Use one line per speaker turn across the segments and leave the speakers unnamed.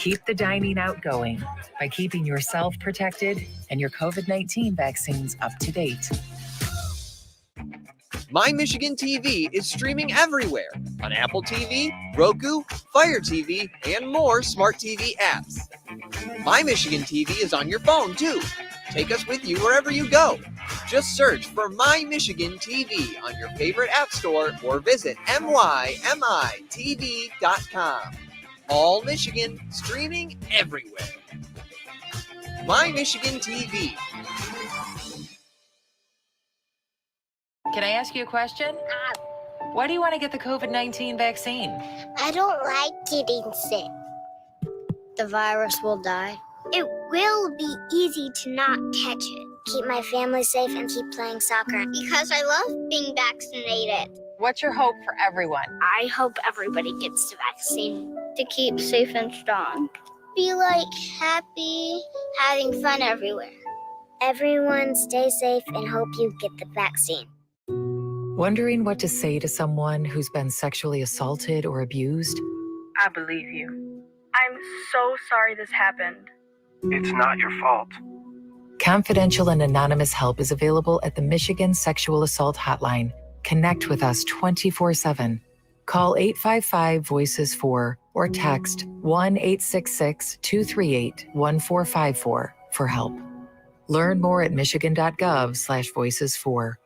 Keep the dining out going by keeping yourself protected and your COVID-19 vaccines up to date.
My Michigan TV is streaming everywhere on Apple TV, Roku, Fire TV, and more smart TV apps. My Michigan TV is on your phone too. Take us with you wherever you go. Just search for My Michigan TV on your favorite app store or visit mymitv.com. All Michigan, streaming everywhere. My Michigan TV.
Can I ask you a question? Why do you want to get the COVID-19 vaccine?
I don't like getting sick.
The virus will die.
It will be easy to not catch it. Keep my family safe and keep playing soccer. Because I love being vaccinated.
What's your hope for everyone?
I hope everybody gets the vaccine.
To keep safe and strong.
Be happy, having fun everywhere. Everyone stay safe and hope you get the vaccine.
Wondering what to say to someone who's been sexually assaulted or abused?
I believe you. I'm so sorry this happened.
It's not your fault.
Confidential and anonymous help is available at the Michigan Sexual Assault Hotline. Connect with us 24/7. Call 855-VOICES-4 or text 1-866-238-1454 for help. Learn more at michigan.gov/voices4.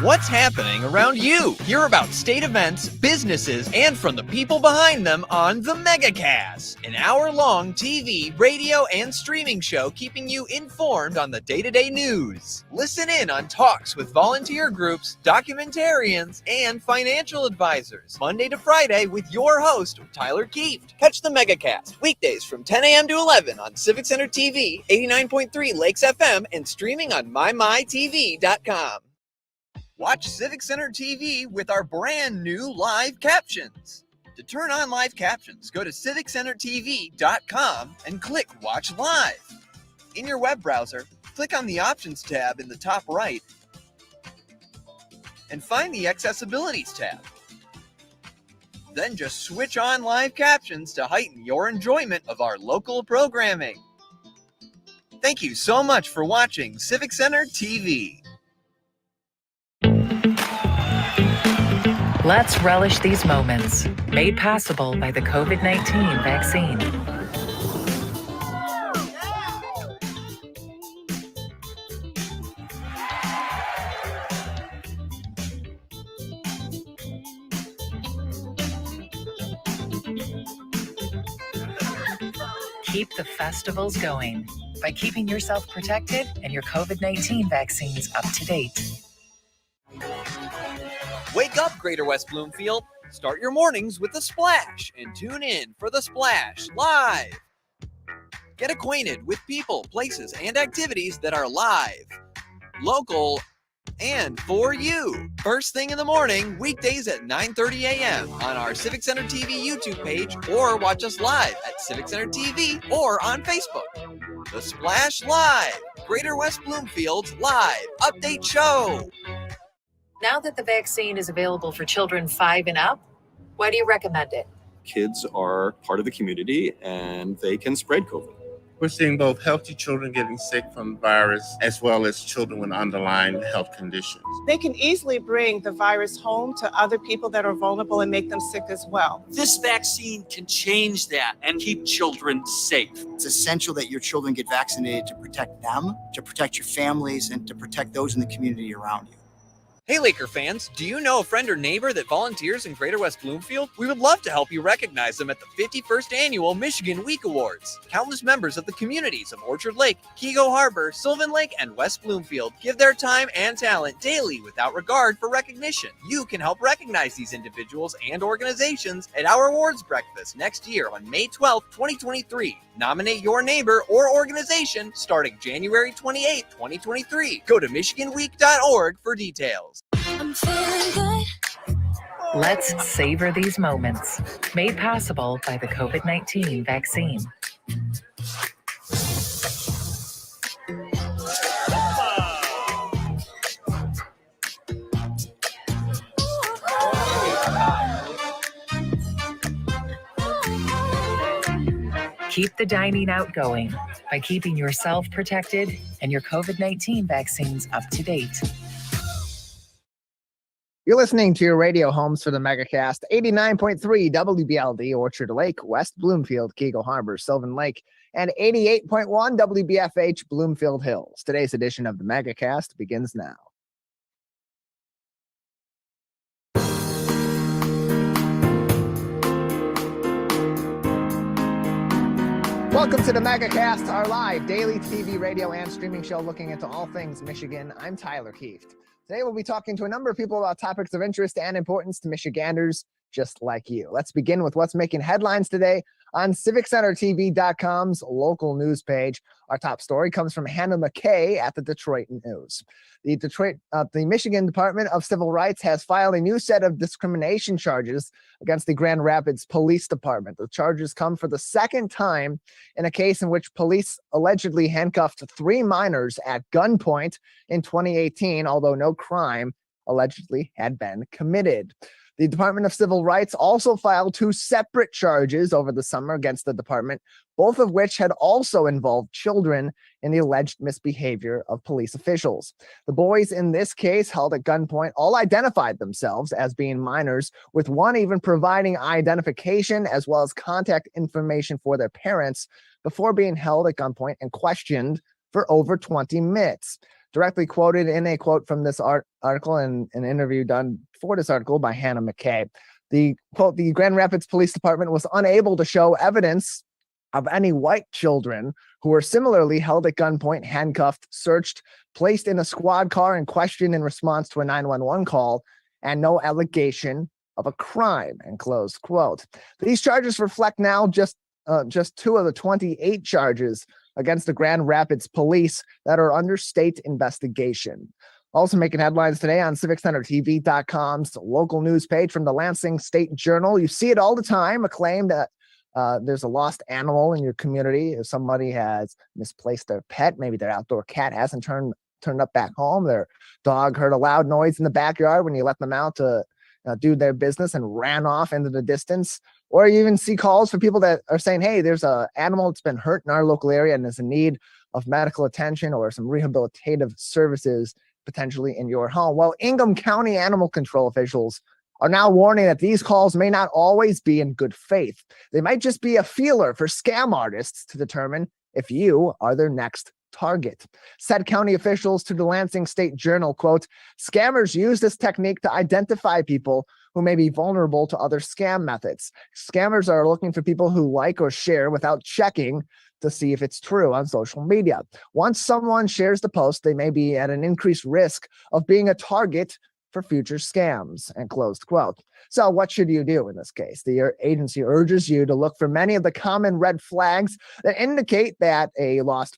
What's happening around you? Hear about state events, businesses, and from the people behind them on the Megacast, an hour-long TV, radio, and streaming show keeping you informed on the day-to-day news. Listen in on talks with volunteer groups, documentarians, and financial advisors, Monday to Friday with your host, Tyler Kieft. Catch the Megacast weekdays from 10 a.m. to 11 on Civic Center TV, 89.3 Lakes FM, and streaming on mymytv.com. Watch Civic Center TV with our brand new live captions. To turn on live captions, go to civiccentertv.com and click Watch Live. In your web browser, click on the Options tab in the top right and find the Accessibilities tab. Then just switch on live captions to heighten your enjoyment of our local programming. Thank you so much for watching Civic Center TV.
Let's relish these moments, made possible by the COVID-19 vaccine. Keep the festivals going by keeping yourself protected and your COVID-19 vaccines up to date.
Wake up, Greater West Bloomfield. Start your mornings with The Splash and tune in for The Splash Live. Get acquainted with people, places, and activities that are live, local, and for you. First thing in the morning, weekdays at 9:30 a.m. on our Civic Center TV YouTube page, or watch us live at Civic Center TV or on Facebook. The Splash Live, Greater West Bloomfield's live update show.
Now that the vaccine is available for children 5 and up, why do you recommend it?
Kids are part of the community and they can spread COVID.
We're seeing both healthy children getting sick from the virus as well as children with underlying health conditions.
They can easily bring the virus home to other people that are vulnerable and make them sick as well.
This vaccine can change that and keep children safe.
It's essential that your children get vaccinated to protect them, to protect your families, and to protect those in the community around you.
Hey Laker fans, do you know a friend or neighbor that volunteers in Greater West Bloomfield? We would love to help you recognize them at the 51st Annual Michigan Week Awards. Countless members of the communities of Orchard Lake, Keego Harbor, Sylvan Lake, and West Bloomfield give their time and talent daily without regard for recognition. You can help recognize these individuals and organizations at our awards breakfast next year on May 12th, 2023. Nominate your neighbor or organization starting January 28th, 2023. Go to michiganweek.org for details.
I'm feeling good.
Let's savor these moments, made possible by the COVID-19 vaccine. Keep the dining out going by keeping yourself protected and your COVID-19 vaccines up to date.
You're listening to your radio homes for the Megacast, 89.3 WBLD, Orchard Lake, West Bloomfield, Keagle Harbor, Sylvan Lake, and 88.1 WBFH, Bloomfield Hills. Today's edition of the Megacast begins now. Welcome to the Megacast, our live daily TV, radio, and streaming show looking into all things Michigan. I'm Tyler Kieft. Today we'll be talking to a number of people about topics of interest and importance to Michiganders just like you. Let's begin with what's making headlines today on CivicCenterTV.com's local news page. Our top story comes from Hannah McKay at the Detroit News. The Michigan Department of Civil Rights has filed a new set of discrimination charges against the Grand Rapids Police Department. The charges come for the second time in a case in which police allegedly handcuffed 3 minors at gunpoint in 2018, although no crime allegedly had been committed. The Department of Civil Rights also filed 2 separate charges over the summer against the department, both of which had also involved children in the alleged misbehavior of police officials. The boys in this case, held at gunpoint, all identified themselves as being minors, with one even providing identification as well as contact information for their parents before being held at gunpoint and questioned for over 20 minutes. Directly quoted in a quote from this article and an interview done for this article by Hannah McKay. The quote, the Grand Rapids Police Department was unable to show evidence of any white children who were similarly held at gunpoint, handcuffed, searched, placed in a squad car and questioned in response to a 911 call, and no allegation of a crime, and close quote. These charges reflect now just 2 of the 28 charges against the Grand Rapids Police that are under state investigation. Also making headlines today on CivicCenterTV.com's local news page from the Lansing State Journal. You see it all the time, a claim that there's a lost animal in your community. If somebody has misplaced their pet, maybe their outdoor cat hasn't turned up back home, their dog heard a loud noise in the backyard when you let them out to do their business and ran off into the distance. Or you even see calls for people that are saying, hey, there's an animal that's been hurt in our local area and is in need of medical attention or some rehabilitative services potentially in your home. Well, Ingham County animal control officials are now warning that these calls may not always be in good faith. They might just be a feeler for scam artists to determine if you are their next target. Said county officials to the Lansing State Journal, quote, scammers use this technique to identify people who may be vulnerable to other scam methods. Scammers are looking for people who like or share without checking to see if it's true on social media. Once someone shares the post, they may be at an increased risk of being a target for future scams, and closed quote. So what should you do in this case? The agency urges you to look for many of the common red flags that indicate that a lost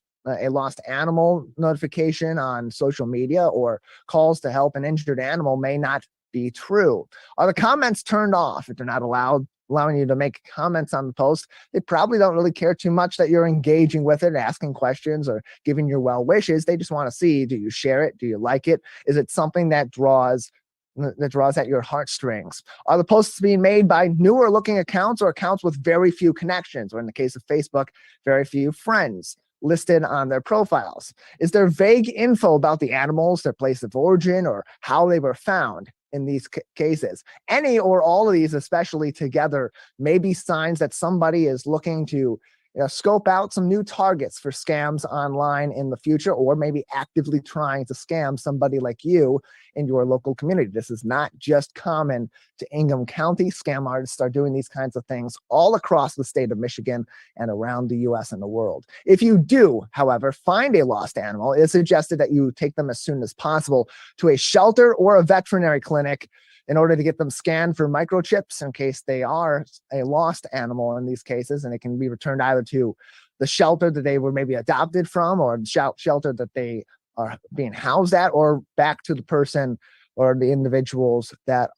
animal notification on social media or calls to help an injured animal may not be true. Are the comments turned off? If they're not allowing you to make comments on the post, they probably don't really care too much that you're engaging with it, asking questions or giving your well wishes. They just want to see, do you share it? Do you like it? Is it something that draws at your heartstrings? Are the posts being made by newer looking accounts or accounts with very few connections, or in the case of Facebook, very few friends listed on their profiles? Is there vague info about the animals, their place of origin, or how they were found? In these cases, any or all of these, especially together, may be signs that somebody is looking to scope out some new targets for scams online in the future, or maybe actively trying to scam somebody like you in your local community. This is not just common to Ingham County. Scam artists are doing these kinds of things all across the state of Michigan and around the U.S. and the world. If you do, however, find a lost animal, it is suggested that you take them as soon as possible to a shelter or a veterinary clinic in order to get them scanned for microchips in case they are a lost animal in these cases, and it can be returned either to the shelter that they were maybe adopted from, or the shelter that they are being housed at, or back to the person or the individuals that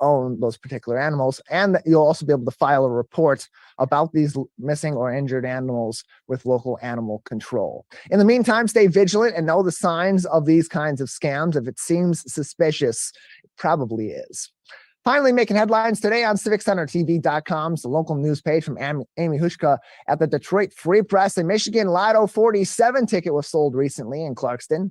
own those particular animals. And you'll also be able to file a report about these missing or injured animals with local animal control. In the meantime, stay vigilant and know the signs of these kinds of scams. If it seems suspicious, it probably is. Finally making headlines today on CivicCenterTV.com's the local news page from Amy Hushka at the Detroit Free Press. A Michigan Lotto 47 ticket was sold recently in Clarkston.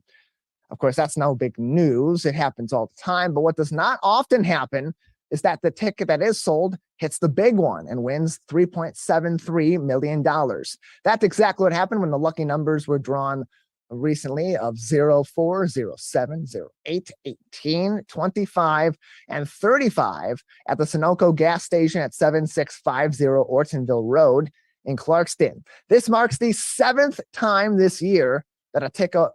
Of course, that's no big news. It happens all the time. But what does not often happen is that the ticket that is sold hits the big one and wins $3.73 million. That's exactly what happened when the lucky numbers were drawn recently of 0, 4, 0, 7, 0, 8, 18, 25, and 35 at the Sunoco gas station at 7650 Ortonville Road in Clarkston. This marks the 7th time this year that a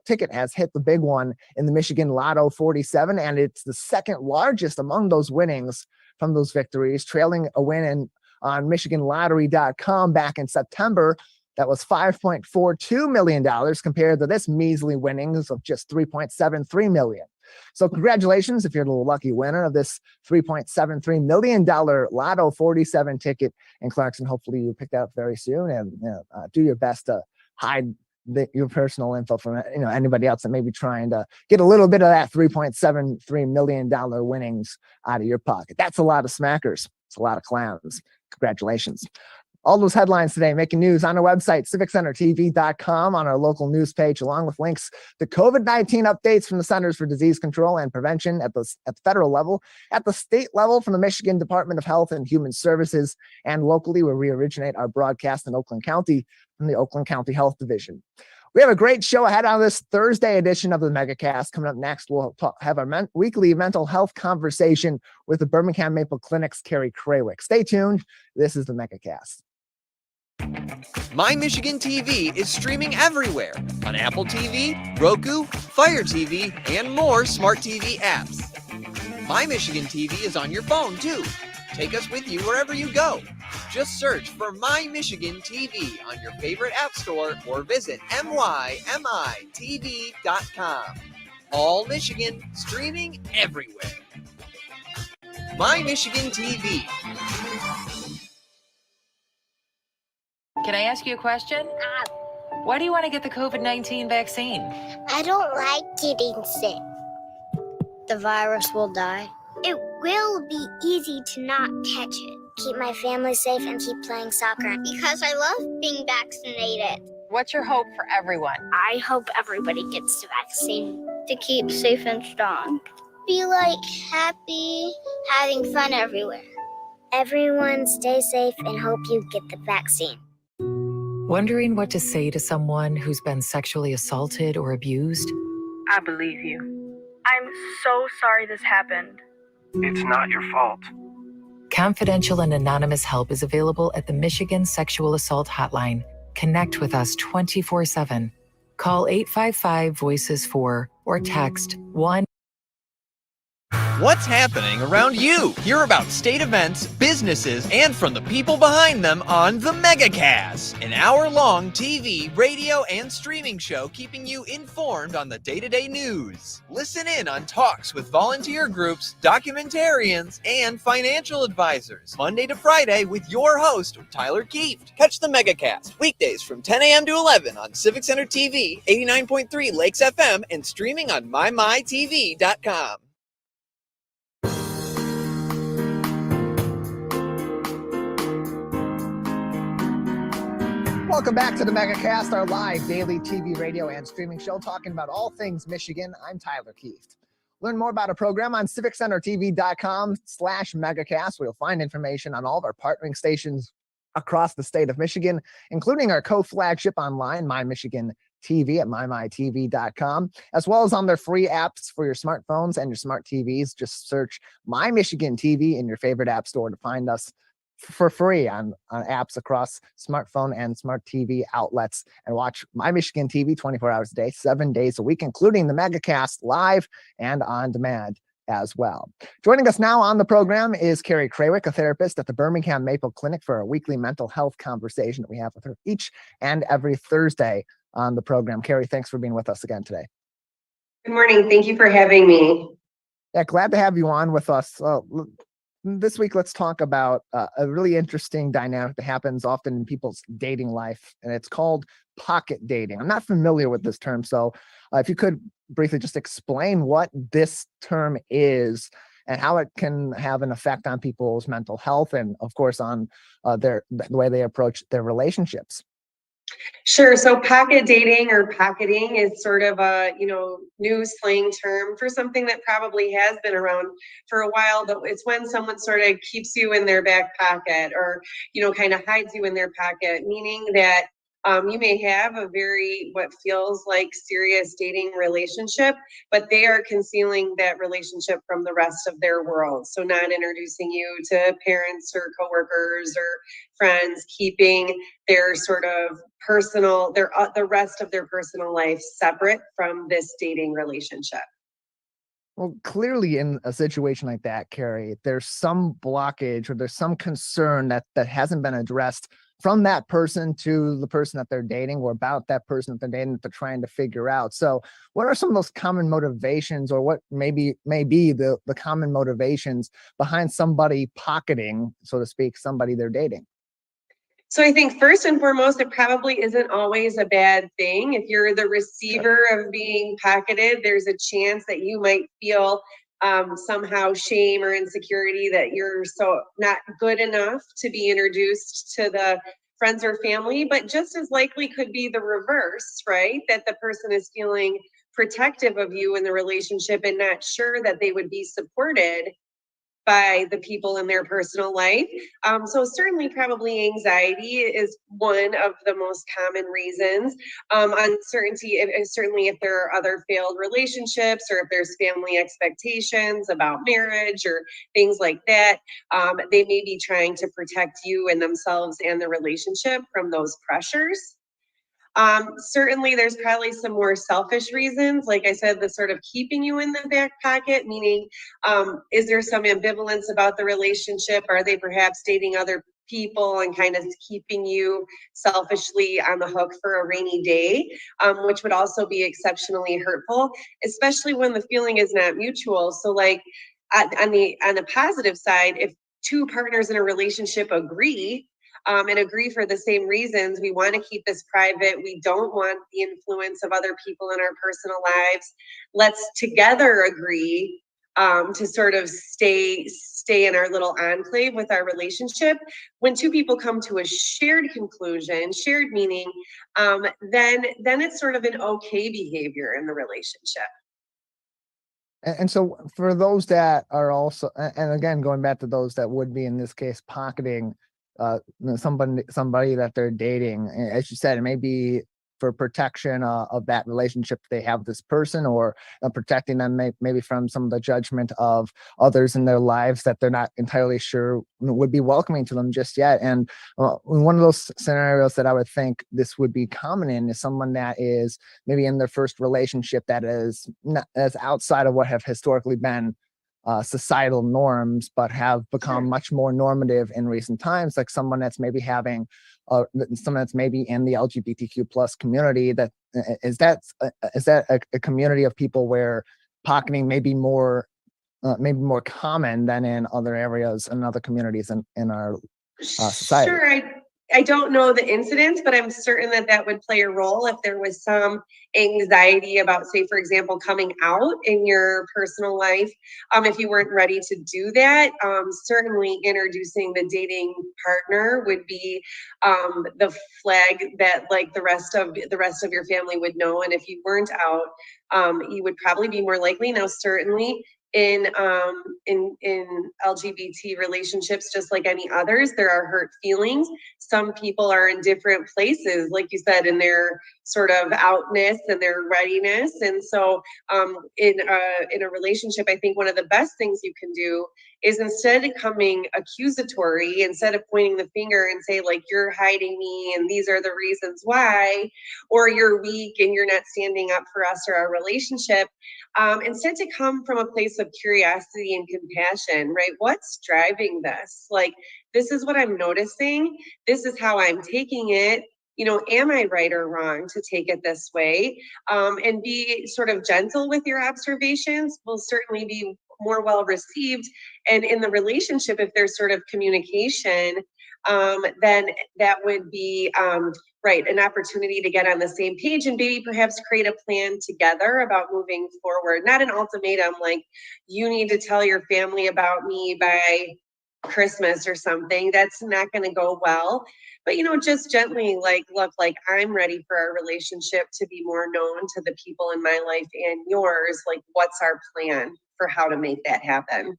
ticket has hit the big one in the Michigan Lotto 47, and it's the second largest among those winnings from those victories, trailing a win on MichiganLottery.com back in September. That was $5.42 million compared to this measly winnings of just $3.73 million. So congratulations if you're the lucky winner of this $3.73 million Lotto 47 ticket in Clarkston. Hopefully you pick that up very soon and do your best to hide your personal info from anybody else that may be trying to get a little bit of that $3.73 million winnings out of your pocket. That's a lot of smackers. It's a lot of clowns. Congratulations. All those headlines today making news on our website, CivicCenterTV.com, on our local news page, along with links to COVID-19 updates from the Centers for Disease Control and Prevention at the federal level, at the state level from the Michigan Department of Health and Human Services, and locally where we originate our broadcast in Oakland County from the Oakland County Health Division. We have a great show ahead on this Thursday edition of the Megacast. Coming up next, we'll have our weekly mental health conversation with the Birmingham Maple Clinic's Carrie Krawick. Stay tuned. This is the Megacast.
My Michigan TV is streaming everywhere on Apple TV, Roku, Fire TV, and more smart TV apps. My Michigan TV is on your phone too. Take us with you wherever you go. Just search for My Michigan TV on your favorite app store or visit mymitv.com. All Michigan, streaming everywhere. My Michigan TV.
Can I ask you a question? Why do you want to get the COVID-19 vaccine?
I don't like getting sick.
The virus will die.
It will be easy to not catch it. Keep my family safe and keep playing soccer. Because I love being vaccinated.
What's your hope for everyone?
I hope everybody gets the vaccine.
To keep safe and strong.
Be happy, having fun everywhere. Everyone stay safe and hope you get the vaccine.
Wondering what to say to someone who's been sexually assaulted or abused?
I believe you. I'm so sorry this happened.
It's not your fault.
Confidential and anonymous help is available at the Michigan Sexual Assault Hotline. Connect with us 24/7. Call 855-VOICES-4 or text 1.
What's happening around you? Hear about state events, businesses, and from the people behind them on the Megacast, an hour-long TV, radio, and streaming show keeping you informed on the day-to-day news. Listen in on talks with volunteer groups, documentarians, and financial advisors, Monday to Friday with your host, Tyler Kieft. Catch the Megacast weekdays from 10 a.m. to 11 on Civic Center TV, 89.3 Lakes FM, and streaming on mymitv.com.
Welcome back to the Megacast, our live daily TV, radio, and streaming show talking about all things Michigan. I'm Tyler Kieft. Learn more about our program on CivicCenterTV.com/Megacast, where you'll find information on all of our partnering stations across the state of Michigan, including our co-flagship online, My Michigan TV at mymitv.com, as well as on their free apps for your smartphones and your smart TVs. Just search My Michigan TV in your favorite app store to find us for free on apps across smartphone and smart TV outlets, and watch My Michigan TV 24 hours a day, 7 days a week, including the Megacast live and on demand as well. Joining us now on the program is Carrie Krawick, a therapist at the Birmingham Maple Clinic, for a weekly mental health conversation that we have with her each and every Thursday on the program. Carrie, thanks for being with us again today.
Good morning. Thank you for having me.
Yeah, glad to have you on with us. This week, let's talk about a really interesting dynamic that happens often in people's dating life, and it's called pocket dating. I'm not familiar with this term, so if you could briefly just explain what this term is and how it can have an effect on people's mental health and, of course, on the way they approach their relationships.
Sure. So pocket dating or pocketing is sort of a, new slang term for something that probably has been around for a while, but it's when someone sort of keeps you in their back pocket or, kind of hides you in their pocket, meaning that you may have a what feels like serious dating relationship, but they are concealing that relationship from the rest of their world. So not introducing you to parents or coworkers or friends, keeping their sort of the rest of their personal life separate from this dating relationship.
Well, clearly in a situation like that, Carrie, there's some blockage or there's some concern that hasn't been addressed from that person to the person that they're dating, or about that person that they're dating that they're trying to figure out. So what are some of those common motivations, or what may be the common motivations behind somebody pocketing, so to speak, somebody they're dating?
So I think first and foremost, it probably isn't always a bad thing. If you're the receiver of being pocketed, there's a chance that you might feel somehow shame or insecurity that you're so not good enough to be introduced to the friends or family, but just as likely could be the reverse, right? That the person is feeling protective of you in the relationship and not sure that they would be supported by the people in their personal life. So certainly probably anxiety is one of the most common reasons. Uncertainty, certainly if there are other failed relationships or if there's family expectations about marriage or things like that, they may be trying to protect you and themselves and the relationship from those pressures. Certainly there's probably some more selfish reasons. Like I said, the sort of keeping you in the back pocket, meaning, is there some ambivalence about the relationship? Are they perhaps dating other people and kind of keeping you selfishly on the hook for a rainy day, which would also be exceptionally hurtful, especially when the feeling is not mutual. So like on the positive side, if two partners in a relationship agree, and agree for the same reasons. We want to keep this private. We don't want the influence of other people in our personal lives. Let's together agree to sort of stay in our little enclave with our relationship. When two people come to a shared conclusion, shared meaning, then it's sort of an okay behavior in the relationship.
And so for those that are also, and again, going back to those that would be in this case pocketing somebody that they're dating, as you said, it may be for protection of that relationship they have with this person, or protecting them maybe from some of the judgment of others in their lives that they're not entirely sure would be welcoming to them just yet. And one of those scenarios that I would think this would be common in is someone that is maybe in their first relationship that is not as outside of what have historically been societal norms, but have become much more normative in recent times, like someone that's maybe having someone that's maybe in the LGBTQ plus community. That is that a community of people where pocketing may be more common than in other areas and other communities in our society?
Sure, I don't know the incidents, but I'm certain that would play a role if there was some anxiety about, say, for example, coming out in your personal life. If you weren't ready to do that, certainly introducing the dating partner would be the flag that like the rest of your family would know. And if you weren't out, you would probably be more likely. Now, certainly in LGBT relationships, just like any others, there are hurt feelings. Some people are in different places, like you said, in their sort of outness and their readiness. And so in a relationship, I think one of the best things you can do is, instead of coming accusatory, instead of pointing the finger and say, like, you're hiding me and these are the reasons why, or you're weak and you're not standing up for us or our relationship, instead to come from a place of curiosity and compassion, right? What's driving this? Like, this is what I'm noticing. This is how I'm taking it. Am I right or wrong to take it this way? And be sort of gentle with your observations will certainly be more well received. And in the relationship, if there's sort of communication, then that would be right, an opportunity to get on the same page and maybe perhaps create a plan together about moving forward. Not an ultimatum like you need to tell your family about me by Christmas or something. That's not going to go well. But, just gently like, look, like I'm ready for our relationship to be more known to the people in my life and yours. Like, what's our plan for how to make that happen?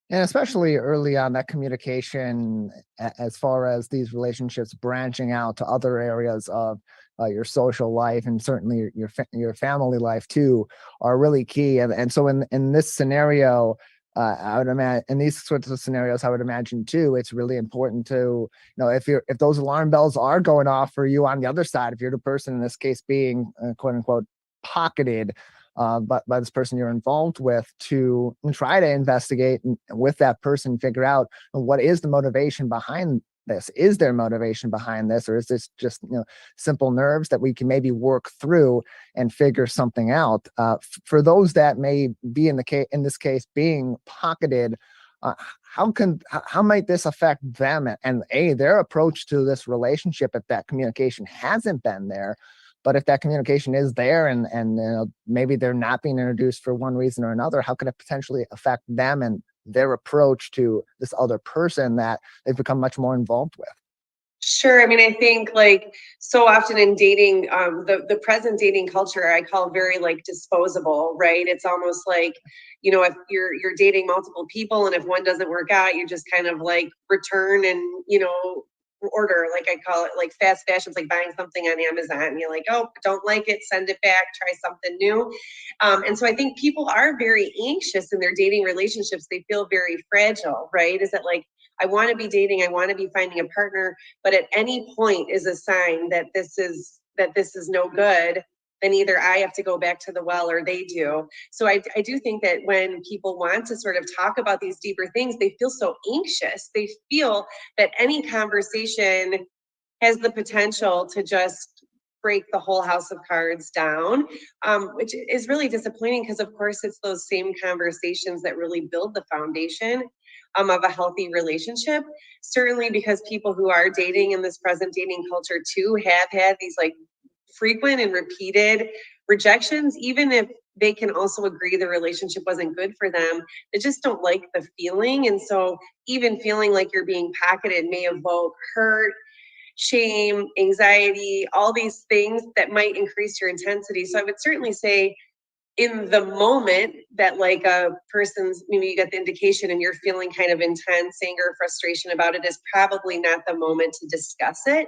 And especially early on, that communication, as far as these relationships branching out to other areas of your social life and certainly your family life too, are really key. And so in this scenario, I would imagine in these sorts of scenarios, I would imagine too, it's really important to, if those alarm bells are going off for you on the other side, if you're the person in this case being quote unquote pocketed but by this person you're involved with, to try to investigate and with that person, figure out what is the motivation behind this. Is there motivation behind this, or is this just simple nerves that we can maybe work through and figure something out? For those that may be in this case being pocketed, how might this affect them and their approach to this relationship if that communication hasn't been there? But if that communication is there and maybe they're not being introduced for one reason or another, how could it potentially affect them and their approach to this other person that they've become much more involved with?
Sure. I mean, I think like so often in dating, the present dating culture I call very like disposable, right? It's almost like, if you're dating multiple people and if one doesn't work out, you just kind of like return and, order, like I call it, like fast fashion. It's like buying something on Amazon. You're like, oh, don't like it, send it back, try something new. And so I think people are very anxious in their dating relationships. They feel very fragile, right? Is it like, I want to be dating, I want to be finding a partner, but at any point is a sign that this is no good, then either I have to go back to the well or they do. So I do think that when people want to sort of talk about these deeper things, they feel so anxious. They feel that any conversation has the potential to just break the whole house of cards down, which is really disappointing because, of course, it's those same conversations that really build the foundation of a healthy relationship. Certainly because people who are dating in this present dating culture too have had these like frequent and repeated rejections, even if they can also agree the relationship wasn't good for them. They just don't like the feeling. And so even feeling like you're being pocketed may evoke hurt, shame, anxiety, all these things that might increase your intensity. So I would certainly say in the moment that like a person's, maybe you get the indication and you're feeling kind of intense anger, frustration about it, is probably not the moment to discuss it.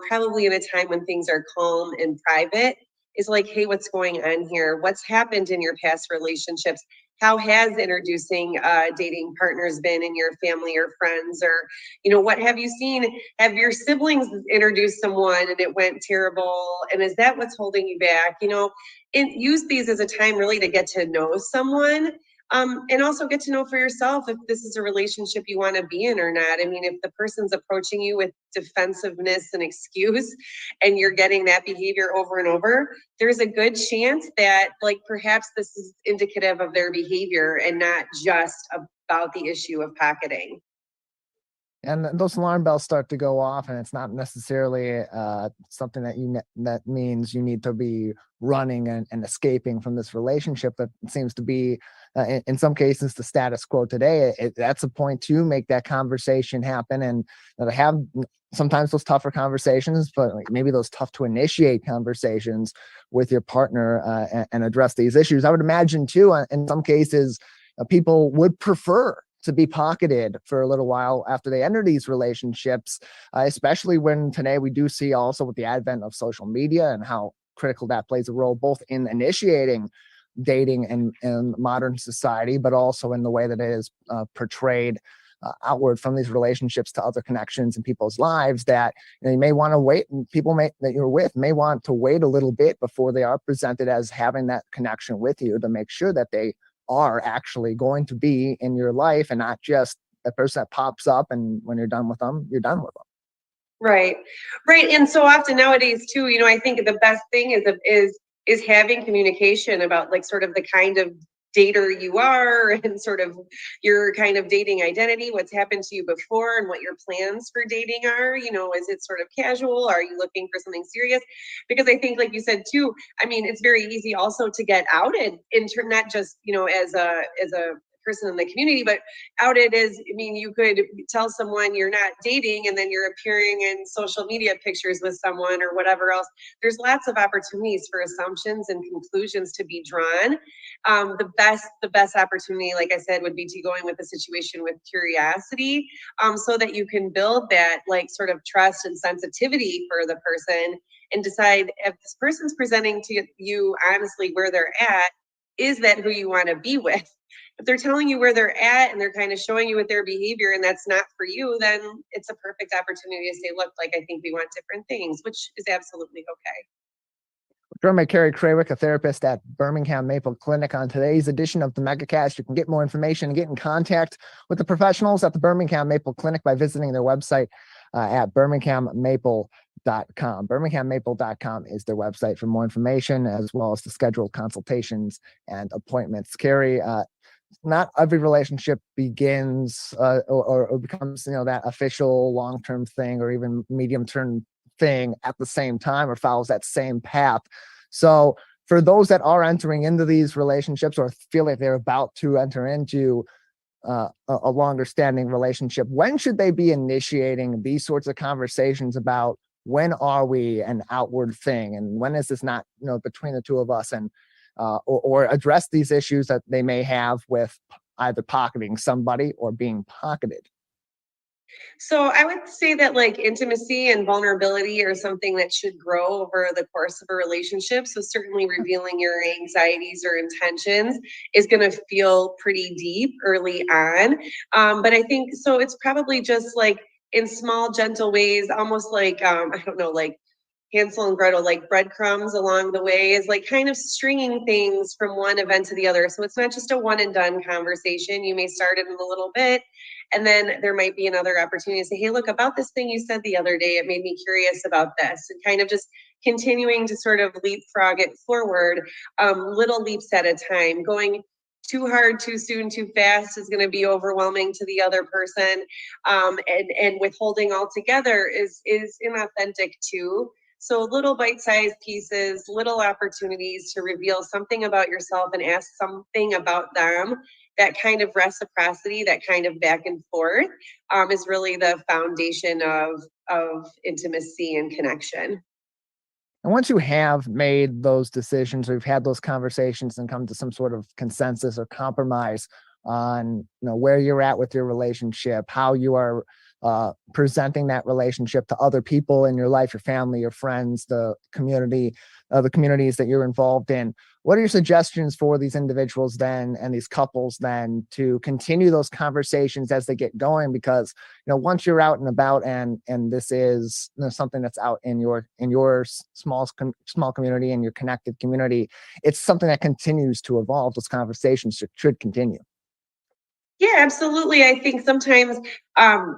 Probably in a time when things are calm and private, is like, hey, what's going on here? What's happened in your past relationships? How has introducing dating partners been in your family or friends? Or, what have you seen? Have your siblings introduced someone and it went terrible? And is that what's holding you back? And use these as a time really to get to know someone. And also get to know for yourself if this is a relationship you want to be in or not. I mean, if the person's approaching you with defensiveness and excuse, and you're getting that behavior over and over, there's a good chance that like perhaps this is indicative of their behavior and not just about the issue of pocketing.
And those alarm bells start to go off, and it's not necessarily something that means you need to be running and escaping from this relationship. That seems to be, in some cases, the status quo today. That's a point to make that conversation happen, and to have sometimes those tougher conversations, but like maybe those tough to initiate conversations with your partner and address these issues. I would imagine too, in some cases, people would prefer to be pocketed for a little while after they enter these relationships, especially when today we do see also with the advent of social media and how critical that plays a role both in initiating dating in modern society, but also in the way that it is portrayed outward from these relationships to other connections in people's lives, that you may want to wait, and people that you're with may want to wait a little bit before they are presented as having that connection with you, to make sure that they are actually going to be in your life and not just a person that pops up and when you're done with them, you're done with them.
Right. And so often nowadays too, I think the best thing is having communication about like sort of the kind of dater you are and sort of your kind of dating identity, what's happened to you before and what your plans for dating are. Is it sort of casual? Are you looking for something serious? Because I think, like you said too, I mean, it's very easy also to get outed not just, as a person in the community, but outed as, I mean, you could tell someone you're not dating and then you're appearing in social media pictures with someone or whatever else. There's lots of opportunities for assumptions and conclusions to be drawn. The best opportunity, like I said, would be to go in with the situation with curiosity, so that you can build that like sort of trust and sensitivity for the person and decide if this person's presenting to you honestly where they're at, is that who you want to be with? If they're telling you where they're at and they're kind of showing you with their behavior and that's not for you, then it's a perfect opportunity to say, look, like, I think we want different things, which is absolutely okay.
Joined by Carrie Krawick, a therapist at Birmingham Maple Clinic. On today's edition of the Megacast, you can get more information and get in contact with the professionals at the Birmingham Maple Clinic by visiting their website at birminghammaple.com. Birminghammaple.com is their website for more information, as well as to schedule consultations and appointments. Carrie, not every relationship begins or becomes, that official long-term thing or even medium-term thing at the same time or follows that same path. So for those that are entering into these relationships or feel like they're about to enter into a longer standing relationship, when should they be initiating these sorts of conversations about when are we an outward thing and when is this not, between the two of us, and or address these issues that they may have with either pocketing somebody or being pocketed?
So I would say that like intimacy and vulnerability are something that should grow over the course of a relationship. So certainly revealing your anxieties or intentions is going to feel pretty deep early on. But I think so it's probably just like in small, gentle ways, almost like, I don't know, like Hansel and Gretel, like breadcrumbs along the way, is like kind of stringing things from one event to the other. So it's not just a one and done conversation. You may start it in a little bit, and then there might be another opportunity to say, hey, look, about this thing you said the other day, it made me curious about this, and kind of just continuing to sort of leapfrog it forward, little leaps at a time. Going too hard, too soon, too fast is going to be overwhelming to the other person, and withholding altogether is inauthentic too. So little bite-sized pieces, little opportunities to reveal something about yourself and ask something about them. That kind of reciprocity, that kind of back and forth, is really the foundation of intimacy and connection.
And once you have made those decisions, or you've had those conversations and come to some sort of consensus or compromise on, where you're at with your relationship, how you are presenting that relationship to other people in your life, your family, your friends, the community, the communities that you're involved in, what are your suggestions for these individuals then and these couples then to continue those conversations as they get going? Because once you're out and about and this is something that's out in your small community and your connected community, it's something that continues to evolve. Those conversations should continue.
Yeah, absolutely. I think sometimes I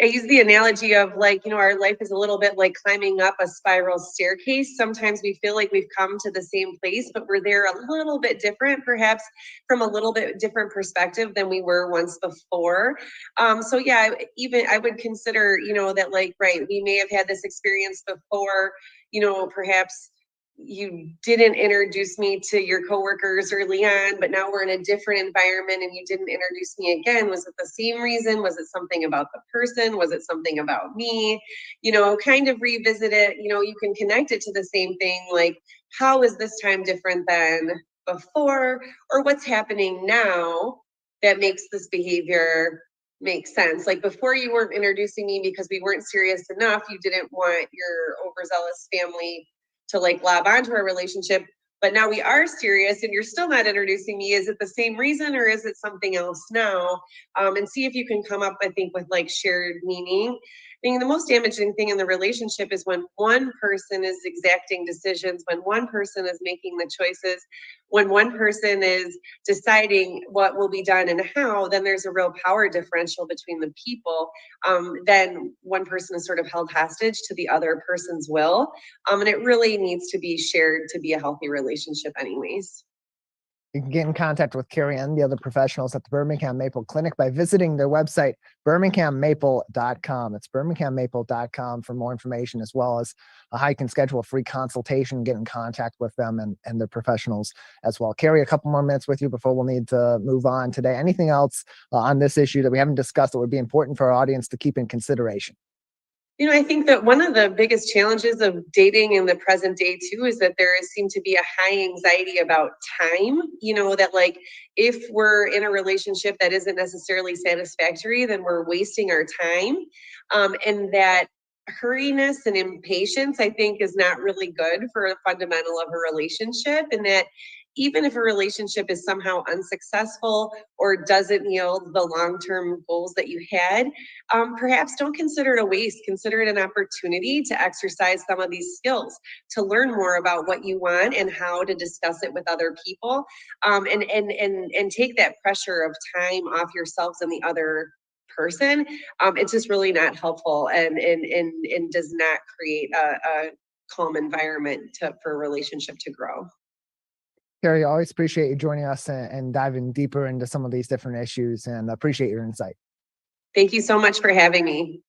use the analogy of like, our life is a little bit like climbing up a spiral staircase. Sometimes we feel like we've come to the same place, but we're there a little bit different, perhaps from a little bit different perspective than we were once before. So yeah, even I would consider, that like, right, we may have had this experience before, perhaps you didn't introduce me to your coworkers early on, but now we're in a different environment and you didn't introduce me again. Was it the same reason? Was it something about the person? Was it something about me? Kind of revisit it. You can connect it to the same thing. Like, how is this time different than before? Or what's happening now that makes this behavior make sense? Like before, you weren't introducing me because we weren't serious enough. You didn't want your overzealous family to like lob onto our relationship, but now we are serious and you're still not introducing me. Is it the same reason or is it something else now? And see if you can come up, I think, with like shared meaning. I think the most damaging thing in the relationship is when one person is exacting decisions, when one person is making the choices, when one person is deciding what will be done and how, then there's a real power differential between the people. Then one person is sort of held hostage to the other person's will. And it really needs to be shared to be a healthy relationship anyways.
You can get in contact with Carrie and the other professionals at the Birmingham Maple Clinic by visiting their website, birminghammaple.com. It's birminghammaple.com for more information, as well as how you can schedule a free consultation, get in contact with them and their professionals as well. Carrie, a couple more minutes with you before we'll need to move on today. Anything else on this issue that we haven't discussed that would be important for our audience to keep in consideration?
I think that one of the biggest challenges of dating in the present day too is that there seems to be a high anxiety about time. That like if we're in a relationship that isn't necessarily satisfactory, then we're wasting our time. And that hurriness and impatience, I think, is not really good for a fundamental of a relationship. And that even if a relationship is somehow unsuccessful or doesn't yield the long-term goals that you had, perhaps don't consider it a waste. Consider it an opportunity to exercise some of these skills, to learn more about what you want and how to discuss it with other people, and take that pressure of time off yourselves and the other person. It's just really not helpful and does not create a calm environment for a relationship to grow.
Carrie, I always appreciate you joining us and diving deeper into some of these different issues, and appreciate your insight.
Thank you so much for having me.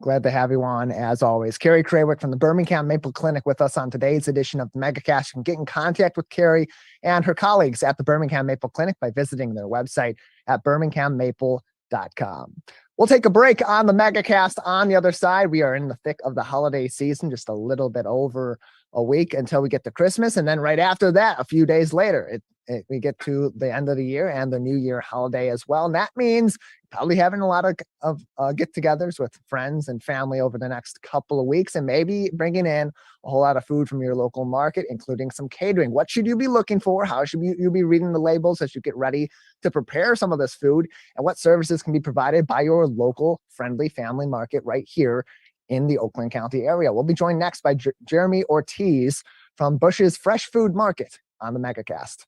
Glad to have you on, as always. Carrie Krawick from the Birmingham Maple Clinic with us on today's edition of the Megacast. You can get in contact with Carrie and her colleagues at the Birmingham Maple Clinic by visiting their website at birminghammaple.com. We'll take a break on the Megacast. On the other side, we are in the thick of the holiday season, just a little bit over a week until we get to Christmas. And then right after that, a few days later, we get to the end of the year and the New Year holiday as well. And that means probably having a lot of get-togethers with friends and family over the next couple of weeks, and maybe bringing in a whole lot of food from your local market, including some catering. What should you be looking for? How should you be reading the labels as you get ready to prepare some of this food? And what services can be provided by your local friendly family market right here in the Oakland County area? We'll be joined next by Jeremy Ortiz from Bush's Fresh Food Market on the Megacast.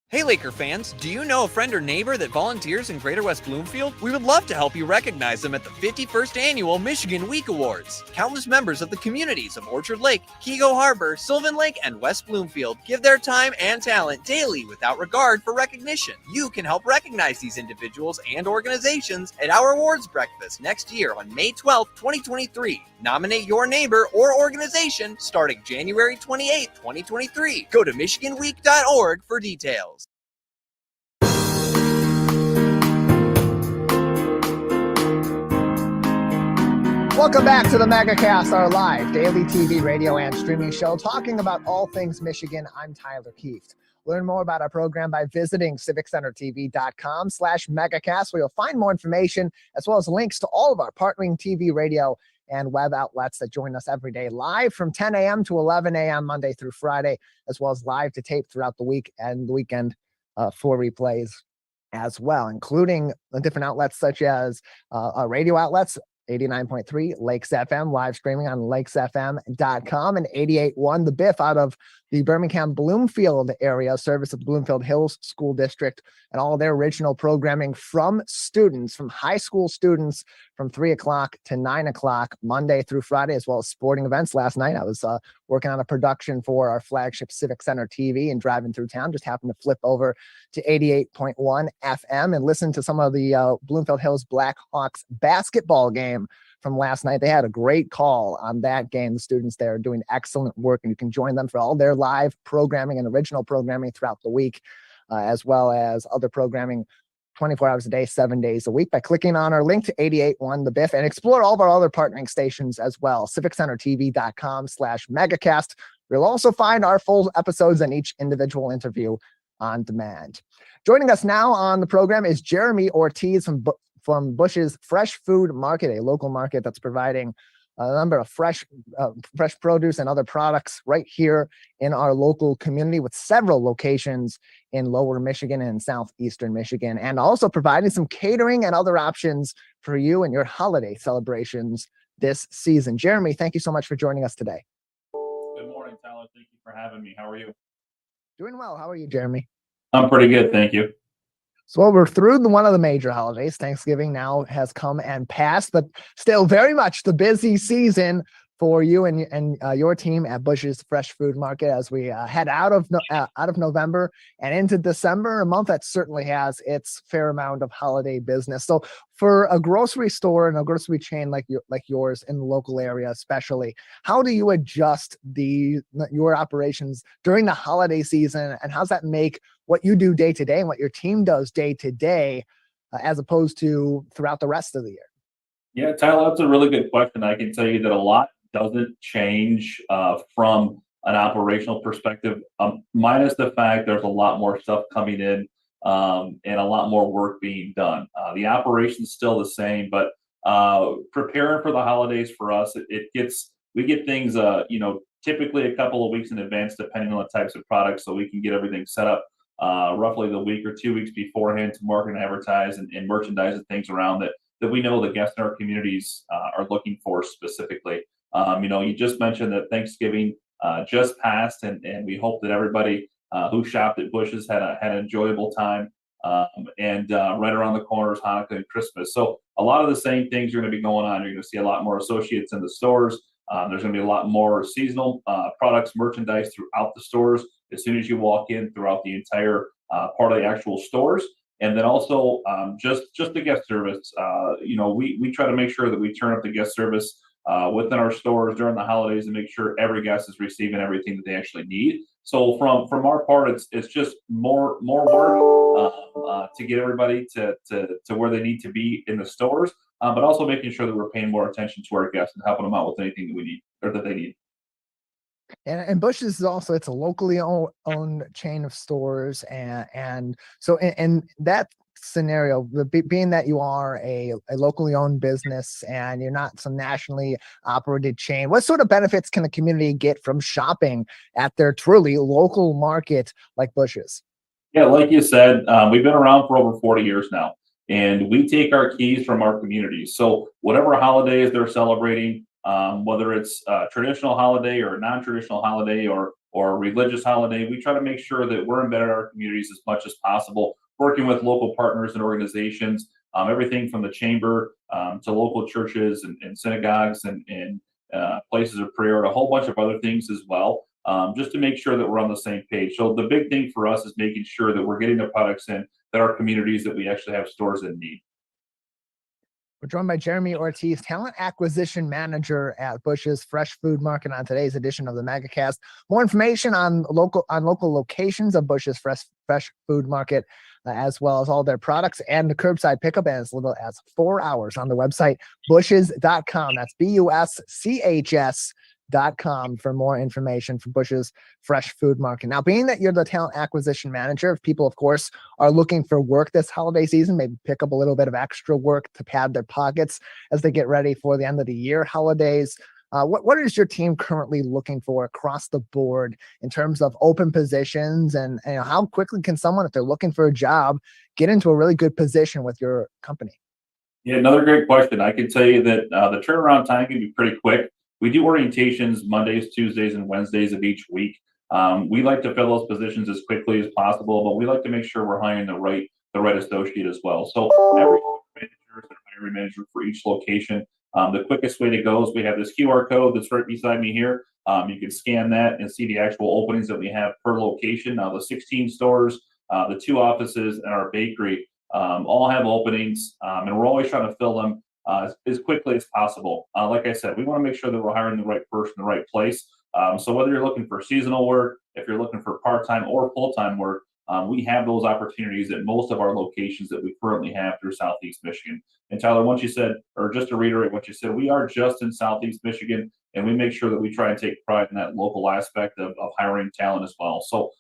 Hey Laker fans, do you know a friend or neighbor that volunteers in Greater West Bloomfield? We would love to help you recognize them at the 51st Annual Michigan Week Awards. Countless members of the communities of Orchard Lake, Kego Harbor, Sylvan Lake, and West Bloomfield give their time and talent daily without regard for recognition. You can help recognize these individuals and organizations at our awards breakfast next year on May 12th, 2023. Nominate your neighbor or organization starting January 28th, 2023. Go to michiganweek.org for details.
Welcome back to the Megacast, our live daily TV, radio, and streaming show talking about all things Michigan. I'm Tyler Kieft. Learn more about our program by visiting civiccentertv.com/megacast, where you'll find more information as well as links to all of our partnering TV, radio, and web outlets that join us every day live from 10 a.m. to 11 a.m. Monday through Friday, as well as live to tape throughout the week and the weekend for replays as well, including the different outlets such as our radio outlets, 89.3 Lakes FM, live streaming on lakesfm.com, and 88.1 The Biff out of the Birmingham Bloomfield area, service of the Bloomfield Hills School District, and all their original programming from students, from high school students, from 3 o'clock to 9 o'clock, Monday through Friday, as well as sporting events. Last night, I was working on a production for our flagship Civic Center TV and driving through town, just happened to flip over to 88.1 FM and listen to some of the Bloomfield Hills Blackhawks basketball game from last night. They had a great call on that game. The students there are doing excellent work, and you can join them for all their live programming and original programming throughout the week, as well as other programming 24 hours a day, 7 days a week by clicking on our link to 88.1 The Biff, and explore all of our other partnering stations as well. civiccentertv.com/megacast. You'll also find our full episodes and each individual interview on demand. Joining us now on the program is Jeremy Ortiz from Bush's Fresh Food Market, a local market that's providing a number of fresh produce and other products right here in our local community, with several locations in Lower Michigan and Southeastern Michigan, and also providing some catering and other options for you and your holiday celebrations this season. Jeremy, thank you so much for joining us today.
Good morning, Tyler. Thank you for having me. How are you?
Doing well. How are you, Jeremy?
I'm pretty good, thank you.
So we're through one of the major holidays. Thanksgiving now has come and passed, but still very much the busy season for you and your team at Bush's Fresh Food Market as we head out of November and into December, a month that certainly has its fair amount of holiday business. So for a grocery store and a grocery chain like yours in the local area, especially, how do you adjust your operations during the holiday season, and how's that make what you do day to day and what your team does day to day as opposed to throughout the rest of the year?
Yeah, Tyler, that's a really good question. I can tell you that a lot doesn't change from an operational perspective, minus the fact there's a lot more stuff coming in and a lot more work being done. The operation's still the same, but preparing for the holidays for us, we get things, typically a couple of weeks in advance, depending on the types of products, so we can get everything set up roughly the week or 2 weeks beforehand to market and advertise and merchandise and things around that we know the guests in our communities are looking for specifically. You just mentioned that Thanksgiving just passed, and we hope that everybody who shopped at Bush's had an enjoyable time. And right around the corner is Hanukkah and Christmas. So a lot of the same things are going to be going on. You're going to see a lot more associates in the stores. There's going to be a lot more seasonal products, merchandise throughout the stores as soon as you walk in throughout the entire part of the actual stores. And then also just the guest service. We try to make sure that we turn up the guest service within our stores during the holidays and make sure every guest is receiving everything that they actually need. So from our part, it's just more work to get everybody to where they need to be in the stores, but also making sure that we're paying more attention to our guests and helping them out with anything that we need or that they need.
And Bush's is also, it's a locally owned chain of stores, and so in that scenario, being that you are a locally owned business and you're not some nationally operated chain, what sort of benefits can the community get from shopping at their truly local market like Bush's?
Yeah, like you said, we've been around for over 40 years now, and we take our keys from our communities. So whatever holidays they're celebrating, whether it's a traditional holiday or a non-traditional holiday or a religious holiday, we try to make sure that we're embedded in our communities as much as possible, working with local partners and organizations, everything from the chamber to local churches and synagogues and places of prayer, and a whole bunch of other things as well, just to make sure that we're on the same page. So the big thing for us is making sure that we're getting the products in that our communities that we actually have stores in need.
We're joined by Jeremy Ortiz, Talent Acquisition Manager at Bush's Fresh Food Market, on today's edition of the Megacast. More information on local locations of Bush's Fresh Food Market, as well as all their products and the curbside pickup in as little as 4 hours on the website, bush's.com. That's BUSCHS.com for more information for Bush's Fresh Food Market. Now, being that you're the talent acquisition manager, if people, of course, are looking for work this holiday season, maybe pick up a little bit of extra work to pad their pockets as they get ready for the end of the year holidays, what is your team currently looking for across the board in terms of open positions, and how quickly can someone, if they're looking for a job, get into a really good position with your company?
Yeah, another great question. I can tell you that the turnaround time can be pretty quick. We do orientations Mondays, Tuesdays, and Wednesdays of each week. We like to fill those positions as quickly as possible, but we like to make sure we're hiring the right associate as well. So every manager is a hiring manager for each location. The quickest way to go is we have this QR code that's right beside me here. You can scan that and see the actual openings that we have per location. Now, the 16 stores, the 2 offices, and our bakery all have openings, and we're always trying to fill them as quickly as possible. Like I said, we want to make sure that we're hiring the right person in the right place. So whether you're looking for seasonal work, if you're looking for part-time or full-time work, we have those opportunities at most of our locations that we currently have through Southeast Michigan. And Tyler, just to reiterate what you said, we are just in Southeast Michigan, and we make sure that we try and take pride in that local aspect of hiring talent as well. So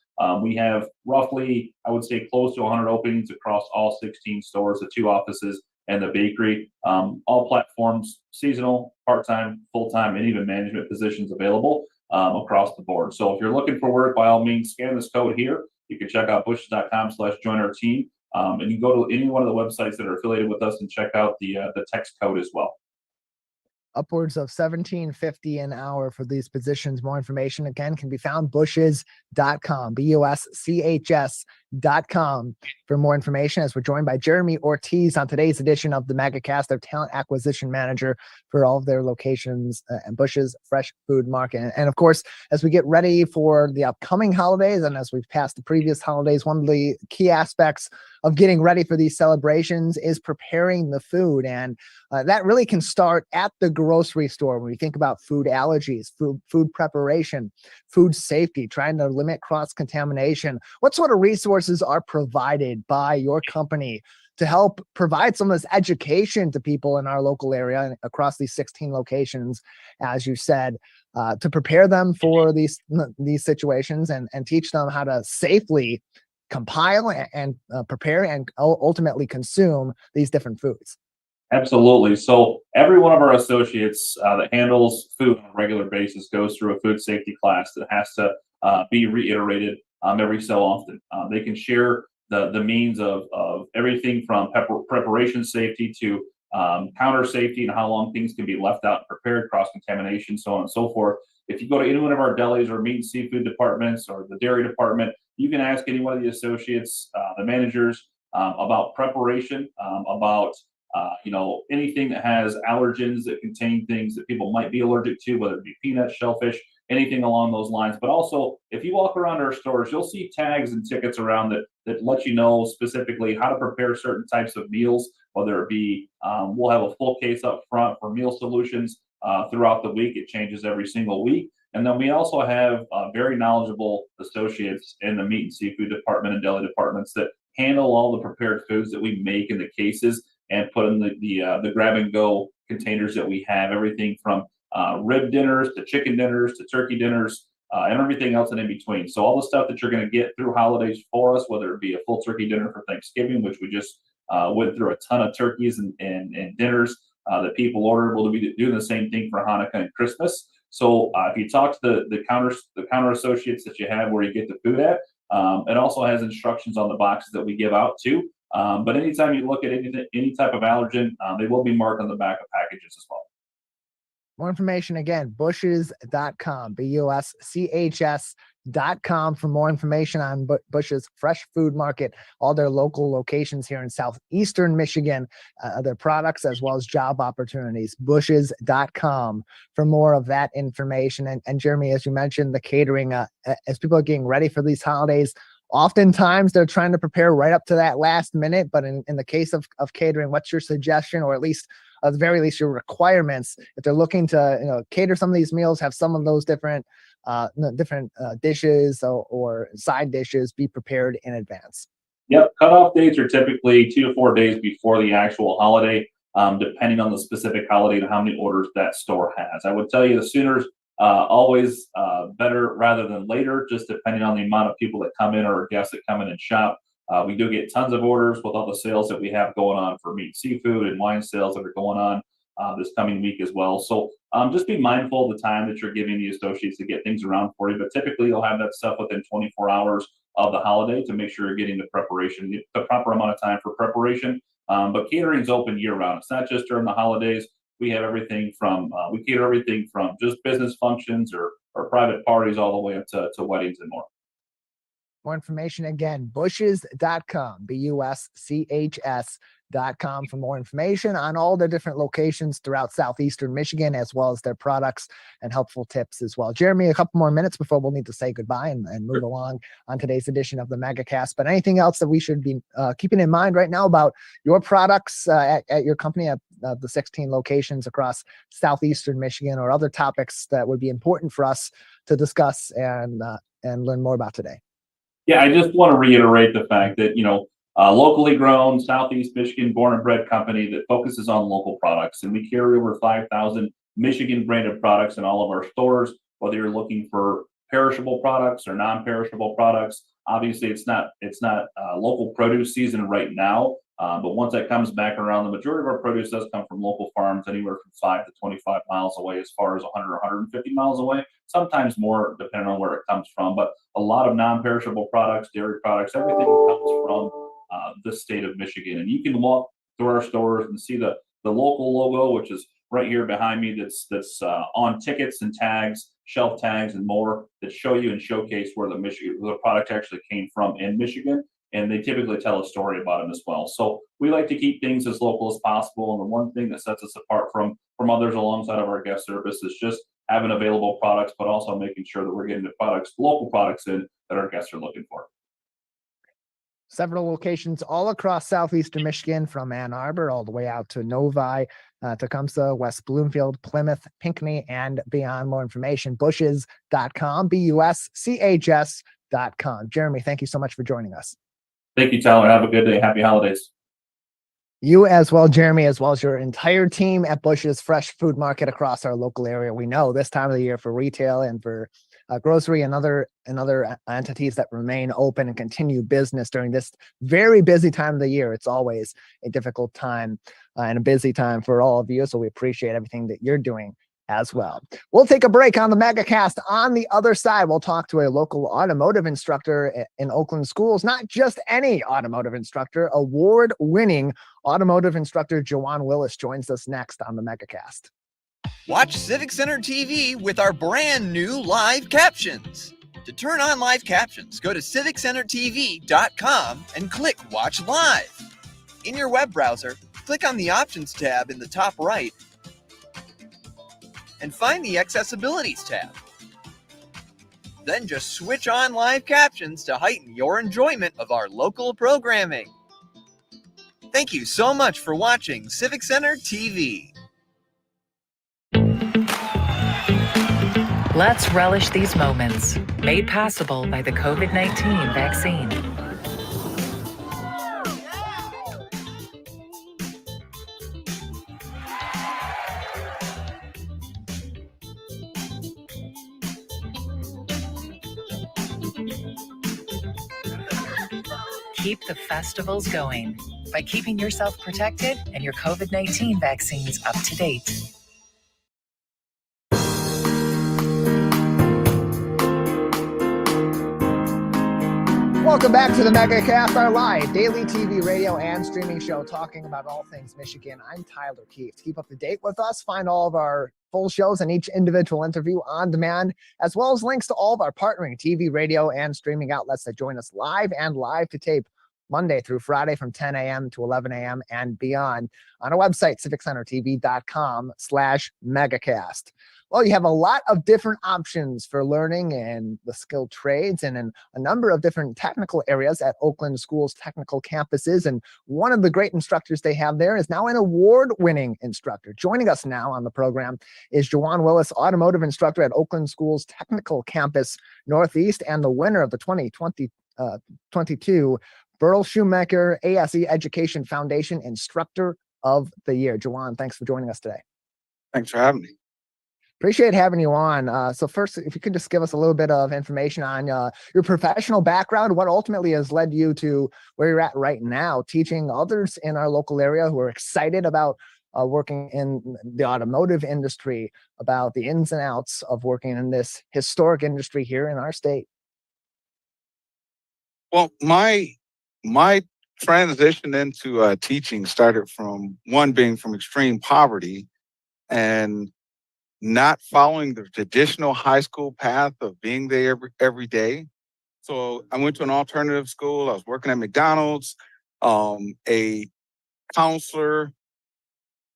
we have roughly, I would say, close to 100 openings across all 16 stores, the 2 offices, and the bakery. All platforms, seasonal, part-time, full-time, and even management positions available across the board. So if you're looking for work, by all means, scan this code here. You can check out bush.com/join our team. And you can go to any one of the websites that are affiliated with us and check out the text code as well.
Upwards of $17.50 an hour for these positions. More information, again, can be found bush's.com. busch's.com, buschs.com for more information, as we're joined by Jeremy Ortiz on today's edition of the MegaCast, their talent acquisition manager for all of their locations and Busch's Fresh Food Market. And of course, as we get ready for the upcoming holidays and as we've passed the previous holidays, one of the key aspects of getting ready for these celebrations is preparing the food. And that really can start at the grocery store when we think about food allergies, food preparation, food safety, trying to limit cross-contamination. What sort of resources are provided by your company to help provide some of this education to people in our local area and across these 16 locations, as you said, to prepare them for these situations and teach them how to safely compile and prepare and ultimately consume these different foods?
Absolutely. So every one of our associates that handles food on a regular basis goes through a food safety class that has to be reiterated every so often. They can share the means of everything from preparation safety to counter safety and how long things can be left out and prepared, cross-contamination, so on and so forth. If you go to any one of our delis or meat and seafood departments or the dairy department, you can ask any one of the associates, the managers, about preparation, about anything that has allergens that contain things that people might be allergic to, whether it be peanuts, shellfish, anything along those lines. But also, if you walk around our stores, you'll see tags and tickets around that let you know specifically how to prepare certain types of meals, whether it be, we'll have a full case up front for meal solutions throughout the week. It changes every single week. And then we also have very knowledgeable associates in the meat and seafood department and deli departments that handle all the prepared foods that we make in the cases and put in the grab and go containers that we have, everything from rib dinners to chicken dinners to turkey dinners and everything else in between. So all the stuff that you're going to get through holidays for us, whether it be a full turkey dinner for Thanksgiving, which we just went through a ton of turkeys and dinners that people ordered. We'll be doing the same thing for Hanukkah and Christmas. So if you talk to the counter associates that you have where you get the food at, it also has instructions on the boxes that we give out too. But anytime you look at any type of allergen, they will be marked on the back of packages as well.
More information again, busch's.com, buschs.com for more information on Busch's Fresh Food Market, all their local locations here in southeastern Michigan, their products as well as job opportunities, busch's.com for more of that information. And Jeremy, as you mentioned, the catering, as people are getting ready for these holidays, oftentimes they're trying to prepare right up to that last minute. But in the case of catering, what's your suggestion, or at least at the very least your requirements, if they're looking to cater some of these meals, have some of those different dishes or side dishes be prepared in advance?
Yep, cutoff dates are typically 2 to 4 days before the actual holiday, depending on the specific holiday and how many orders that store has. I would tell you the sooner always better rather than later, just depending on the amount of people that come in or guests that come in and shop. We do get tons of orders with all the sales that we have going on for meat, seafood, and wine sales that are going on this coming week as well. So just be mindful of the time that you're giving the associates to get things around for you. But typically, you'll have that stuff within 24 hours of the holiday to make sure you're getting the preparation, the proper amount of time for preparation. But catering is open year round. It's not just during the holidays. We have everything from we cater everything from just business functions or private parties all the way up to weddings and more.
More information again, busch's.com, buschs.com for more information on all the different locations throughout southeastern Michigan, as well as their products and helpful tips as well. Jeremy, a couple more minutes before we'll need to say goodbye and move along on today's edition of the MegaCast. But anything else that we should be keeping in mind right now about your products at your company at the 16 locations across southeastern Michigan, or other topics that would be important for us to discuss and learn more about today?
Yeah, I just want to reiterate the fact that, locally grown, Southeast Michigan born and bred company that focuses on local products. And we carry over 5,000 Michigan branded products in all of our stores, whether you're looking for perishable products or non-perishable products. Obviously, it's not local produce season right now. But once that comes back around, the majority of our produce does come from local farms, anywhere from 5 to 25 miles away, as far as 100 or 150 miles away, sometimes more depending on where it comes from. But a lot of non-perishable products, dairy products, everything comes from the state of Michigan. And you can walk through our stores and see the local logo, which is right here behind me, that's on tickets and tags shelf tags, and more that show you and showcase where the product actually came from in Michigan. And they typically tell a story about them as well. So we like to keep things as local as possible. And the one thing that sets us apart from others alongside of our guest service is just having available products, but also making sure that we're getting the local products in that our guests are looking for.
Several locations all across southeastern Michigan, from Ann Arbor all the way out to Novi, Tecumseh, West Bloomfield, Plymouth, Pinckney, and beyond. More information, buschs.com, buschs.com. Jeremy, thank you so much for joining us.
Thank you, Tyler. Have a good day. Happy holidays.
You as well, Jeremy, as well as your entire team at Busch's Fresh Food Market across our local area. We know this time of the year for retail and for grocery and other entities that remain open and continue business during this very busy time of the year. It's always a difficult time and a busy time for all of you. So we appreciate everything that you're doing as well. We'll take a break on the Megacast. On the other side, we'll talk to a local automotive instructor in Oakland schools. Not just any automotive instructor, award-winning automotive instructor Jawan Willis joins us next on the Megacast.
Watch Civic Center TV with our brand new live captions. To turn on live captions, go to civiccentertv.com and click Watch Live. In your web browser, click on the Options tab in the top right and find the Accessibilities tab. Then just switch on live captions to heighten your enjoyment of our local programming. Thank you so much for watching Civic Center TV.
Let's relish these moments, made possible by the COVID-19 vaccine. Keep the festivals going by keeping yourself protected and your COVID-19 vaccines up to date.
Welcome back to the Megacast, our live daily TV, radio, and streaming show talking about all things Michigan. I'm Tyler Keefe. To keep up to date with us, find all of our full shows and each individual interview on demand, as well as links to all of our partnering TV, radio, and streaming outlets that join us live and live to tape Monday through Friday from 10 a.m. to 11 a.m. and beyond on our website, civiccentertv.com/megacast. Well, you have a lot of different options for learning in the skilled trades and in a number of different technical areas at Oakland Schools technical campuses. And one of the great instructors they have there is now an award-winning instructor. Joining us now on the program is Jawan Willis, automotive instructor at Oakland Schools Technical Campus Northeast and the winner of the 2022 Burl Shoemaker ASE Education Foundation Instructor of the Year. Jawan, thanks for joining us today.
Thanks for having me.
Appreciate having you on. So first, if you could just give us a little bit of information on your professional background, what ultimately has led you to where you're at right now, teaching others in our local area who are excited about working in the automotive industry, about the ins and outs of working in this historic industry here in our state.
Well, my transition into teaching started from being from extreme poverty and not following the traditional high school path of being there every day. So I went to an alternative school. I was working at McDonald's. A counselor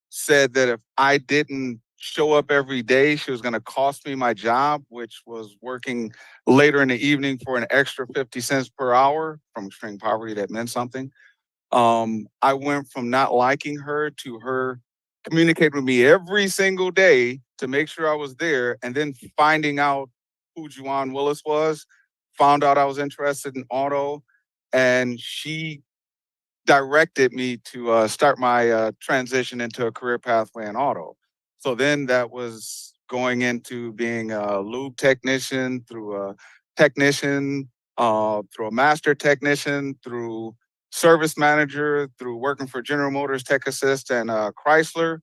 said that if I didn't show up every day, she was going to cost me my job, which was working later in the evening for an extra 50 cents per hour. From extreme poverty, that meant something. I went from not liking her to her communicating with me every single day to make sure I was there, and then finding out who Jawan Willis was, found out I was interested in auto, and she directed me to start my transition into a career pathway in auto. So then that was going into being a lube technician, through a technician, through a master technician, through service manager, through working for General Motors Tech Assist and Chrysler,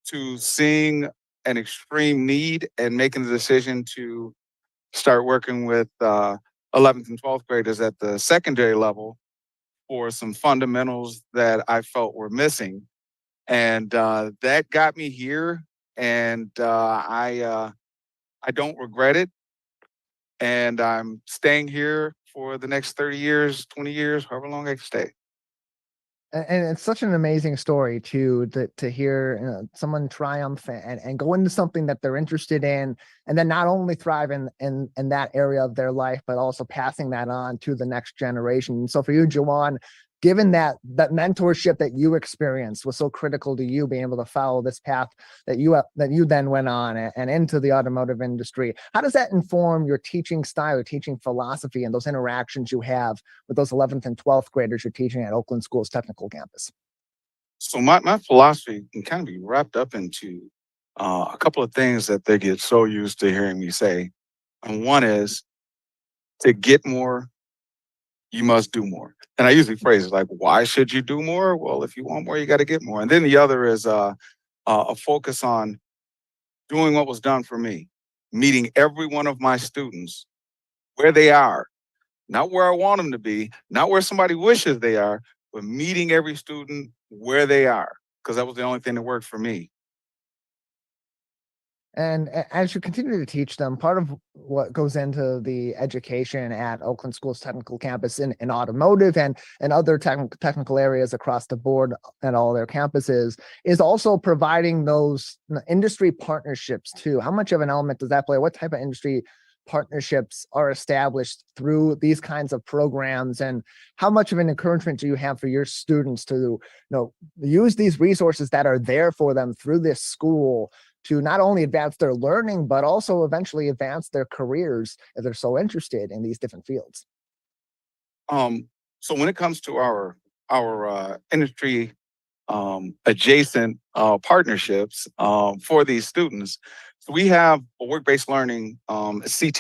to seeing an extreme need and making the decision to start working with 11th and 12th graders at the secondary level for some fundamentals that I felt were missing. And that got me here. And I I don't regret it. And I'm staying here for the next 30 years, 20 years, however long I can stay.
And it's such an amazing story to hear someone triumph and go into something that they're interested in, and then not only thrive in that area of their life, but also passing that on to the next generation. And so for you, Jawan, given that mentorship that you experienced was so critical to you being able to follow this path that you then went on and into the automotive industry, how does that inform your teaching style, your teaching philosophy, and those interactions you have with those 11th and 12th graders you're teaching at Oakland School's technical campus?
So my philosophy can kind of be wrapped up into a couple of things that they get so used to hearing me say. And one is, to get more, you must do more. And I usually phrase it like, why should you do more? Well, if you want more, you got to get more. And then the other is a focus on doing what was done for me, meeting every one of my students where they are, not where I want them to be, not where somebody wishes they are, but meeting every student where they are, because that was the only thing that worked for me.
And as you continue to teach them, part of what goes into the education at Oakland School's technical campus in automotive and other technical areas across the board at all their campuses is also providing those industry partnerships too. How much of an element does that play? What type of industry partnerships are established through these kinds of programs, and how much of an encouragement do you have for your students to use these resources that are there for them through this school to not only advance their learning, but also eventually advance their careers if they're so interested in these different fields?
So when it comes to our industry adjacent partnerships for these students, so we have a work-based learning. CT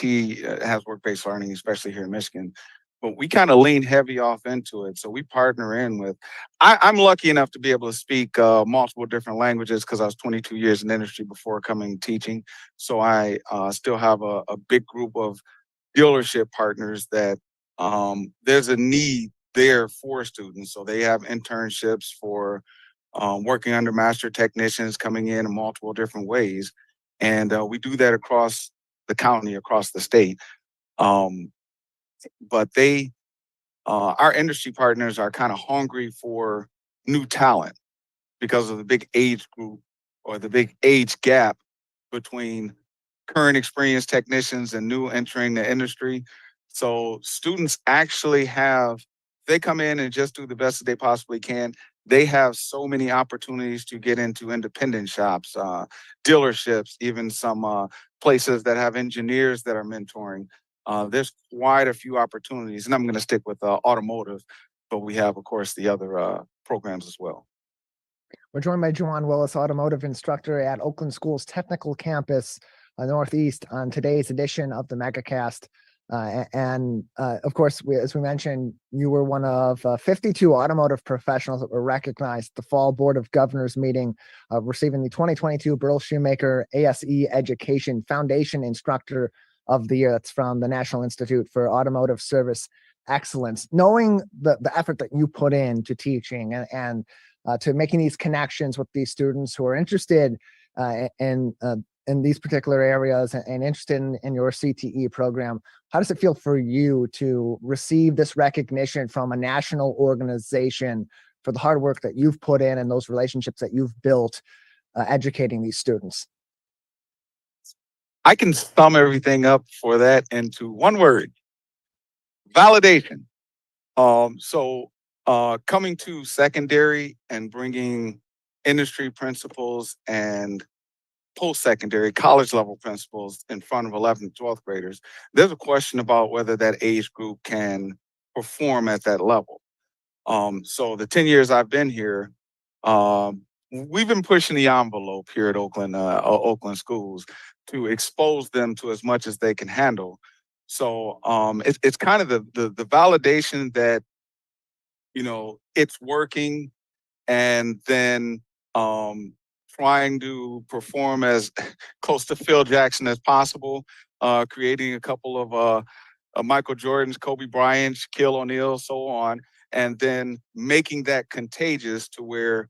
has work-based learning, especially here in Michigan. But we kind of lean heavy off into it. So we partner in with, I'm lucky enough to be able to speak multiple different languages because I was 22 years in the industry before coming teaching. So I still have a big group of dealership partners that there's a need there for students. So they have internships for working under master technicians coming in multiple different ways. And we do that across the county, across the state. Um, but our industry partners are kind of hungry for new talent because of the big age group or the big age gap between current experienced technicians and new entering the industry. So students actually have, they come in and just do the best that they possibly can. They have so many opportunities to get into independent shops, dealerships, even some places that have engineers that are mentoring. There's quite a few opportunities, and I'm going to stick with automotive, but we have, of course, the other programs as well.
We're joined by Juwan Willis, automotive instructor at Oakland School's technical campus Northeast on today's edition of the Megacast. Of course, as we mentioned, you were one of 52 automotive professionals that were recognized at the Fall Board of Governors meeting, receiving the 2022 Burl Shoemaker ASE Education Foundation Instructor of the Year. That's from the National Institute for Automotive Service Excellence. Knowing the effort that you put into teaching and to making these connections with these students who are interested in these particular areas and interested in your CTE program, how does it feel for you to receive this recognition from a national organization for the hard work that you've put in and those relationships that you've built educating these students?
I can sum everything up for that into one word: validation. Coming to secondary and bringing industry principals and post-secondary college level principals in front of 11th and 12th graders, there's a question about whether that age group can perform at that level. So the 10 years I've been here, we've been pushing the envelope here at Oakland schools to expose them to as much as they can handle. So it's kind of the validation that, it's working, and then trying to perform as close to Phil Jackson as possible, creating a couple of Michael Jordans, Kobe Bryant, Shaquille O'Neal, so on, and then making that contagious to where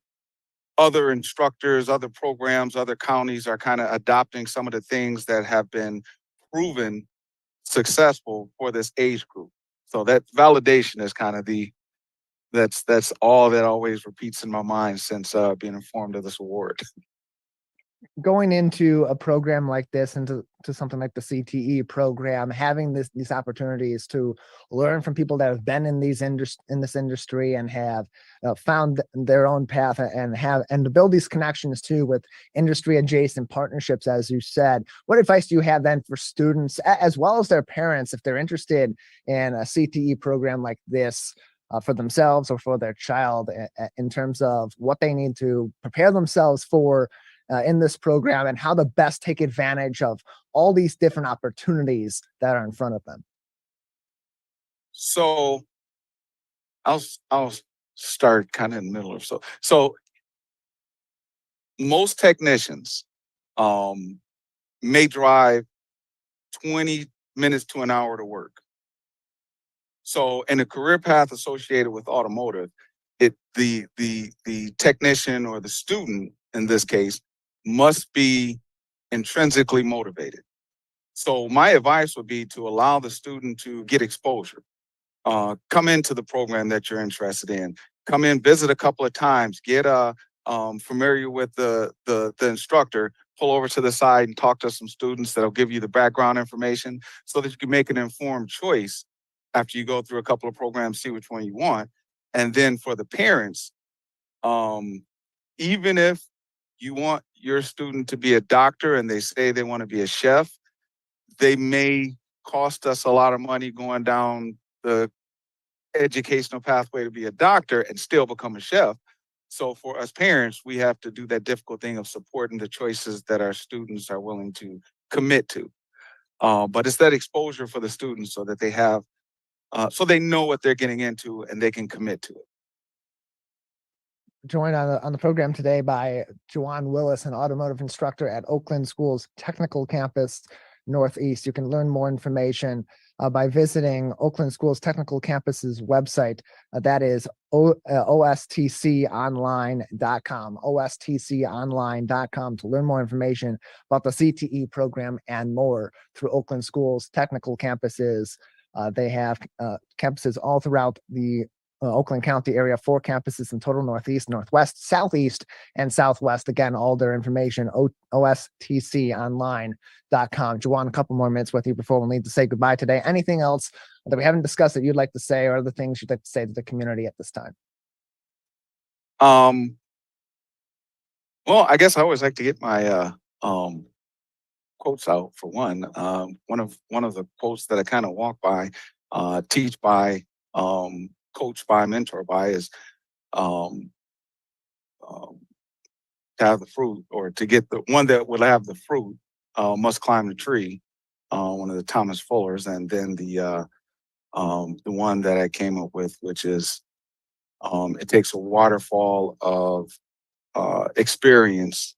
other instructors, other programs, other counties are kind of adopting some of the things that have been proven successful for this age group. So that validation is kind of that's all that always repeats in my mind since being informed of this award.
Going into a program like this, into something like the CTE program, having these opportunities to learn from people that have been in this industry and have found their own path, and to build these connections too with industry adjacent partnerships, as you said. What advice do you have then for students as well as their parents if they're interested in a CTE program like this? For themselves or for their child, in terms of what they need to prepare themselves for in this program, and how to best take advantage of all these different opportunities that are in front of them.
So I'll start kind of in the middle of so most technicians may drive 20 minutes to an hour to work. So in a career path associated with automotive, the technician or the student in this case must be intrinsically motivated. So my advice would be to allow the student to get exposure. Come into the program that you're interested in. Come in, visit a couple of times, get familiar with the instructor, pull over to the side and talk to some students that'll give you the background information so that you can make an informed choice after you go through a couple of programs, see which one you want. And then for the parents, even if you want your student to be a doctor and they say they want to be a chef, they may cost us a lot of money going down the educational pathway to be a doctor and still become a chef. So for us parents, we have to do that difficult thing of supporting the choices that our students are willing to commit to. But it's that exposure for the students so that they have, so they know what they're getting into and they can commit to it.
Joined on the program today by Juwan Willis, an automotive instructor at Oakland School's Technical Campus Northeast. You can learn more information by visiting Oakland School's Technical Campus's website. That is ostconline.com, ostconline.com, to learn more information about the CTE program and more through Oakland School's Technical Campuses. They have campuses all throughout the Oakland County area, 4 campuses in total: Northeast, Northwest, Southeast, and Southwest. Again, all their information, ostconline.com. Juwan, a couple more minutes with you before we'll need to say goodbye today. Anything else that we haven't discussed that you'd like to say, or other things you'd like to say to the community at this time?
Well, I guess I always like to get my quotes out for one. One of the quotes that I kind of walk by, teach by, coach by, mentor by is to have the fruit, or to get the one that will have the fruit must climb the tree. One of the Thomas Fullers, and then the one that I came up with, which is it takes a waterfall of experience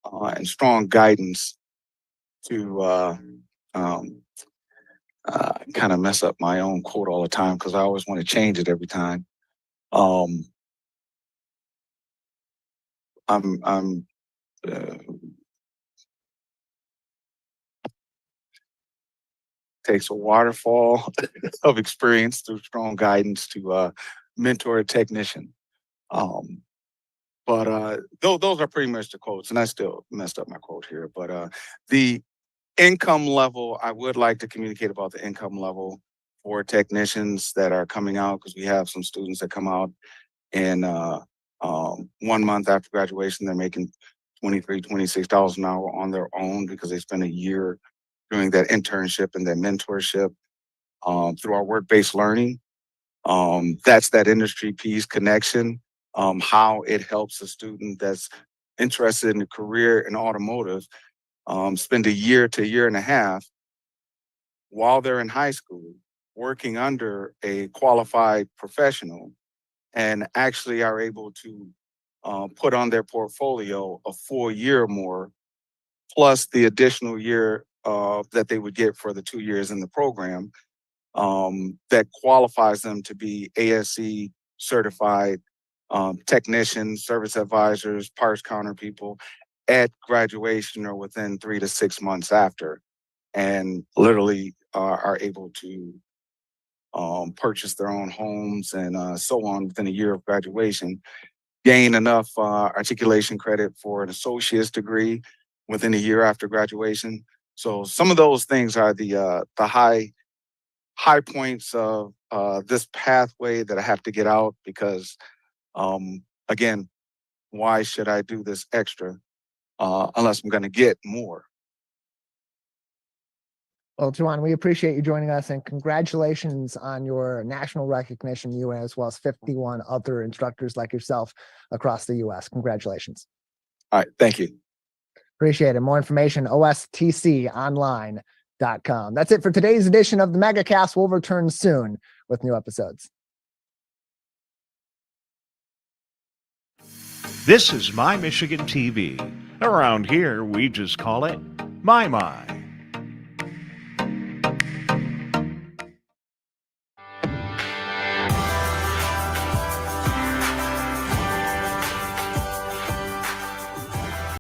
and strong guidance to kind of mess up my own quote all the time because I always want to change it every time. Takes a waterfall of experience through strong guidance to mentor a technician. But those are pretty much the quotes, and I still messed up my quote here. But the income level, I would like to communicate about the income level for technicians that are coming out, because we have some students that come out and 1 month after graduation, they're making $23, $26 an hour on their own because they spend a year doing that internship and that mentorship through our work-based learning. That's that industry piece connection, how it helps a student that's interested in a career in automotive spend a year to a year and a half while they're in high school working under a qualified professional, and actually are able to put on their portfolio a full year or more, plus the additional year that they would get for the 2 years in the program, that qualifies them to be ASE certified technicians, service advisors, parts counter people at graduation or within 3 to 6 months after, and literally are able to purchase their own homes and so on within a year of graduation, gain enough articulation credit for an associate's degree within a year after graduation. So some of those things are the high points of this pathway that I have to get out because, again, why should I do this extra unless I'm going to get more?
Well, Juwan, we appreciate you joining us and congratulations on your national recognition, you as well as 51 other instructors like yourself across the U.S. Congratulations.
All right. Thank you.
Appreciate it. More information, ostconline.com. That's it for today's edition of the Megacast. We'll return soon with new episodes.
This is My Michigan TV. Around here, we just call it My.